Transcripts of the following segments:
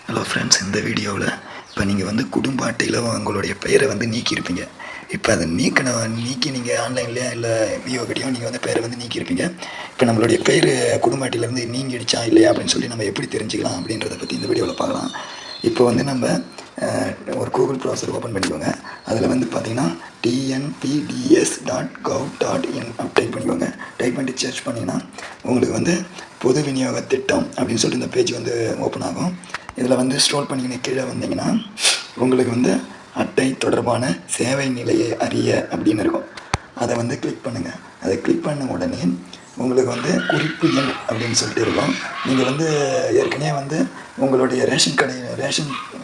Hello friends, இந்த வீடியோவில் இப்போ நீங்கள் வந்து குடும்ப அட்டையில் உங்களுடைய பெயரை வந்து நீக்கியிருப்பீங்க. இப்போ அதை நீக்கி நீங்கள் ஆன்லைன்லேயே இல்லை விஓகிட்டையும் நீங்கள் வந்து பெயரை வந்து நீக்கியிருப்பீங்க. இப்போ நம்மளுடைய பெயர் குடும்ப அட்டையிலேருந்து நீங்கிடுச்சா இல்லையா அப்படின்னு சொல்லி நம்ம எப்படி தெரிஞ்சுக்கலாம் அப்படின்றத பற்றி இந்த வீடியோவில் பார்க்கலாம். இப்போ வந்து நம்ம ஒரு கூகுள் ப்ரௌசர் ஓப்பன் பண்ணிக்கோங்க. அதில் வந்து பார்த்திங்கன்னா tnpds.gov.in டைப் பண்ணிக்கோங்க. டைப் பண்ணிட்டு சர்ச் பண்ணிங்கன்னா உங்களுக்கு வந்து பொது விநியோக திட்டம் அப்படின்னு சொல்லிட்டு இந்த பேஜ் வந்து ஓப்பன் ஆகும். இதில் வந்து ஸ்க்ரோல் பண்ணிக்கின்னு கீழே வந்தீங்கன்னா உங்களுக்கு வந்து அட்டை தொடர்பான சேவை நிலையை அறிய அப்படின்னு இருக்கும். அதை வந்து கிளிக் பண்ணுங்கள். அதை கிளிக் பண்ண உடனே உங்களுக்கு வந்து குறிப்பு எண் அப்படின்னு சொல்லிட்டு இருக்கும். நீங்கள் வந்து ஏற்கனவே வந்து உங்களுடைய ரேஷன்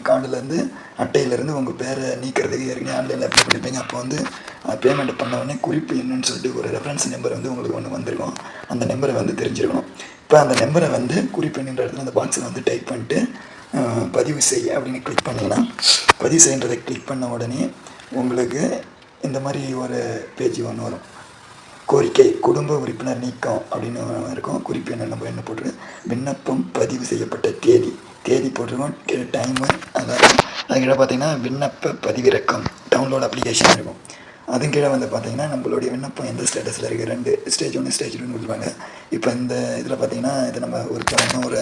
கார்டுலேருந்து அட்டையிலேருந்து உங்கள் பேரை நீக்கிறதுக்கு ஏற்கனவே ஆன்லைனில் அப்ளை பண்ணியிருப்பீங்க. அப்போ வந்து பேமெண்ட் பண்ண உடனே குறிப்பு எண்ணுன்னு சொல்லிட்டு ஒரு ரெஃபரன்ஸ் நம்பர் வந்து உங்களுக்கு ஒன்று வந்திருக்கும். அந்த நம்பரை வந்து தெரிஞ்சிருக்கணும். இப்போ அந்த நம்பரை வந்து குறிப்பு எண்ணுன்ற இடத்துல அந்த பாக்ஸில் வந்து டைப் பண்ணிட்டு பதிவு செய்ய அப்படின்னு கிளிக் பண்ணிங்கன்னா பதிவு செய்யன்றதை கிளிக் பண்ண உடனே உங்களுக்கு இந்த மாதிரி ஒரு பேஜ் ஒன்று வரும். கோரிக்கை குடும்ப உறுப்பினர் நீக்கம் அப்படின்னு இருக்கும். குறிப்பு நம்ம என்ன போட்டு விண்ணப்பம் பதிவு செய்யப்பட்ட தேதி போட்டிருக்கோம். கீழே டைமு அதாவது அது கீழே பார்த்தீங்கன்னா விண்ணப்ப பதிவிறக்கம் டவுன்லோட் அப்ளிகேஷன் இருக்கும். அதுவும் கீழே வந்து பார்த்தீங்கன்னா நம்மளுடைய விண்ணப்பம் எந்த ஸ்டேட்டஸில் இருக்குது, 2 ஸ்டேஜ் 1 ஸ்டேஜ் 2 கொடுத்துருவாங்க. இப்போ இந்த இதில் பார்த்தீங்கன்னா இது நம்ம ஒரு நம்பர்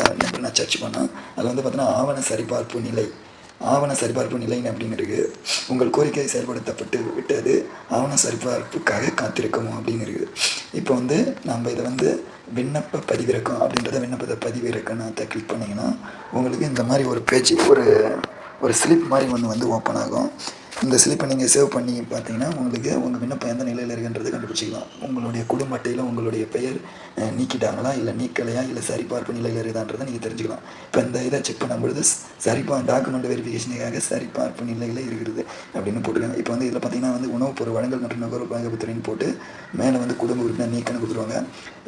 நான் சர்ச் பண்ணோம். அதில் வந்து பார்த்தீங்கன்னா ஆவண சரிபார்ப்பு நிலை அப்படின்னு இருக்குது. உங்கள் கோரிக்கை செயல்படுத்தப்பட்டு விட்டது, ஆவண சரிபார்ப்புக்காக காத்திருக்கணும் அப்படின்னு இருக்குது. இப்போ வந்து நம்ம இதை வந்து விண்ணப்ப பதிவிறக்கம் அப்படின்றத விண்ணப்பத்தை பதிவிறக்கத்தை கிளிக் பண்ணிங்கன்னா உங்களுக்கு இந்த மாதிரி ஒரு பேஜ் ஒரு ஸ்லிப் மாதிரி ஒன்று வந்து ஓப்பன் ஆகும். இந்த ஸ்லிப்பை நீங்கள் சேவ் பண்ணி பார்த்தீங்கன்னா உங்களுக்கு உங்கள் விண்ணப்பம் எந்த நிலையில் இருக்குன்றது கண்டுபிடிச்சிக்கலாம். உங்களுடைய குடும்ப அட்டையில் உங்களுடைய பெயர் நீக்கிட்டாங்களா இல்லை நீக்கலையா இல்லை சரிபார்ப்பு நிலையில் இருக்குதான்றதை நீங்கள் தெரிஞ்சுக்கலாம். இப்போ இந்த இதை செக் பண்ணும்பொழுது டாக்குமெண்ட் வெரிஃபிகேஷனுக்காக சரிபார்ப்பு நிலையில் இருக்கிறது அப்படின்னு போட்டுருக்காங்க. இப்போ வந்து இதில் பார்த்தீங்கன்னா வந்து உணவுப் பொருள் வழங்கல் மற்றும் நுகர்வோர் பாதுகாப்புத்துறைன்னு போட்டு மேலே வந்து குடும்ப உறுப்பினர் நீக்கன்னு கொடுத்துருவாங்க.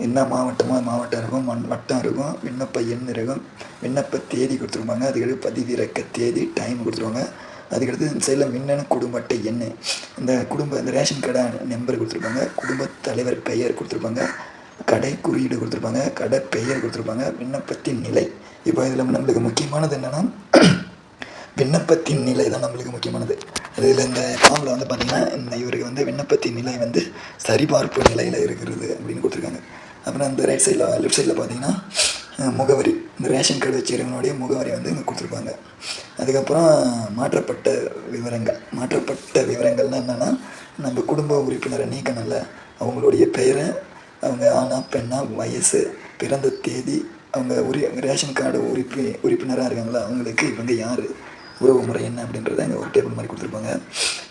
என்ன மாவட்டம் இருக்கும், வட்டம் இருக்கும், விண்ணப்ப எண் இருக்கும், விண்ணப்ப தேதி கொடுத்துருப்பாங்க. அதுக்கடுத்து பதிவிறக்க தேதி டைம் கொடுத்துருவாங்க. அதுக்கடுத்து இந்த சைடில் மின்னணு குடும்ப அட்டை எண், இந்த ரேஷன் கடை நம்பர் கொடுத்துருப்பாங்க, குடும்ப தலைவர் பெயர் கொடுத்துருப்பாங்க, கடை குறியீடு கொடுத்துருப்பாங்க, கடை பெயர் கொடுத்துருப்பாங்க, விண்ணப்பத்தின் நிலை. இப்போ இதில் நம்மளுக்கு முக்கியமானது என்னென்னா விண்ணப்பத்தின் நிலை தான் நம்மளுக்கு முக்கியமானது. இதில் இந்த ஃபார்மில் வந்து பார்த்திங்கன்னா இவருக்கு வந்து விண்ணப்பத்தின் நிலை வந்து சரிபார்ப்பு நிலையில் இருக்கிறது அப்படின்னு கொடுத்துருக்காங்க. அப்புறம் இந்த லெஃப்ட் சைடில் பார்த்திங்கன்னா முகவரி, இந்த ரேஷன் கார்டு வச்சுருக்கவனுடைய முகவரி வந்து இங்கே கொடுத்துருப்பாங்க. அதுக்கப்புறம் மாற்றப்பட்ட விவரங்கள்னால் என்னென்னா நம்ம குடும்ப உறுப்பினரை நீக்கணும்ல, அவங்களுடைய பெயரை, அவங்க ஆனா பெண்ணா, வயசு, பிறந்த தேதி, அவங்க ரேஷன் கார்டு உறுப்பினராக இருக்காங்களா அவங்களுக்கு இவங்க யார், உறவு முறை என்ன அப்படின்றத இங்கே ஒரு டேபிள் மாதிரி கொடுத்துருப்பாங்க.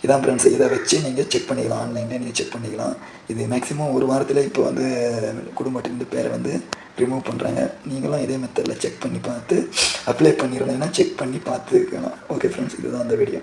இதான் ஃப்ரெண்ட்ஸ், இதை வச்சு நீங்கள் செக் பண்ணிக்கலாம். ஆன்லைனில் நீங்கள் செக் பண்ணிக்கலாம். இது மேக்ஸிமம் ஒரு வாரத்தில் இப்போ வந்து குடும்ப அட்டையிலிருந்து பேரை வந்து ரிமூவ் பண்ணுறாங்க. நீங்களும் இதே மெத்தடில் செக் பண்ணி பார்த்து அப்ளை பண்ணியிருந்தீங்கன்னா செக் பண்ணி பார்த்துக்கலாம். ஓகே ஃப்ரெண்ட்ஸ், இதுதான் அந்த வீடியோ.